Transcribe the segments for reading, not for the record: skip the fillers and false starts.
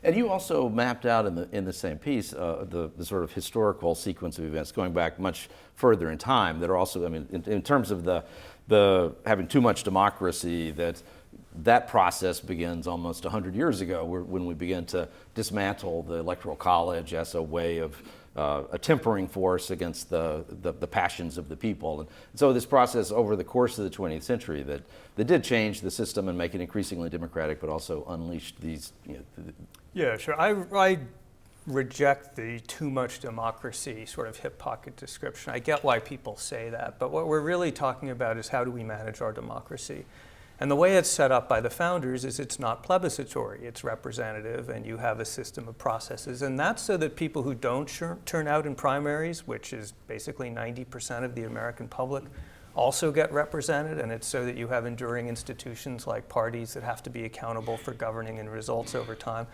And you also mapped out in the same piece the sort of historical sequence of events going back much further in time that are also, I mean, in terms of the having too much democracy, that process begins almost 100 years ago when we began to dismantle the Electoral College as a way of a tempering force against the passions of the people. And so this process over the course of the 20th century that did change the system and make it increasingly democratic, but also unleashed these. Yeah, sure. I reject the too much democracy sort of hip pocket description. I get why people say that, but what we're really talking about is how do we manage our democracy? And the way it's set up by the founders is it's not plebiscitary, it's representative, and you have a system of processes. And that's so that people who don't turn out in primaries, which is basically 90% of the American public, also get represented. And it's so that you have enduring institutions like parties that have to be accountable for governing and results over time.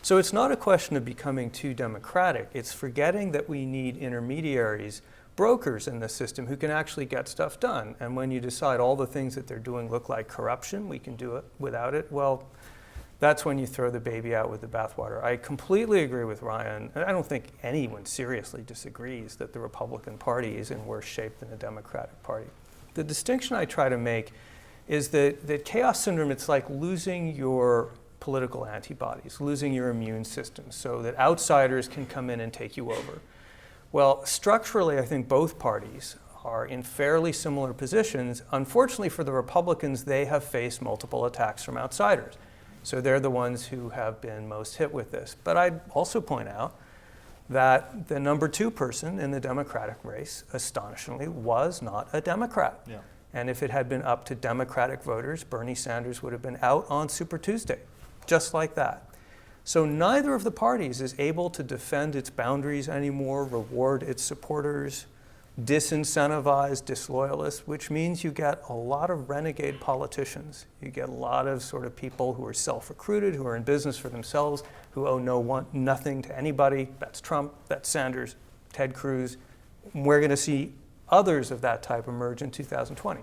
So it's not a question of becoming too democratic. It's forgetting that we need intermediaries, brokers in the system who can actually get stuff done. And when you decide all the things that they're doing look like corruption, we can do it without it, well, that's when you throw the baby out with the bathwater. I completely agree with Ryan. I don't think anyone seriously disagrees that the Republican Party is in worse shape than the Democratic Party. The distinction I try to make is that chaos syndrome, it's like losing your political antibodies, losing your immune system so that outsiders can come in and take you over. Well, structurally, I think both parties are in fairly similar positions. Unfortunately for the Republicans, they have faced multiple attacks from outsiders. So they're the ones who have been most hit with this. But I'd also point out that the number 2 person in the Democratic race, astonishingly, was not a Democrat. Yeah. And if it had been up to Democratic voters, Bernie Sanders would have been out on Super Tuesday, just like that. So neither of the parties is able to defend its boundaries anymore, reward its supporters, disincentivize disloyalists, which means you get a lot of renegade politicians. You get a lot of sort of people who are self-recruited, who are in business for themselves, who owe nothing to anybody. That's Trump, that's Sanders, Ted Cruz. We're going to see others of that type emerge in 2020.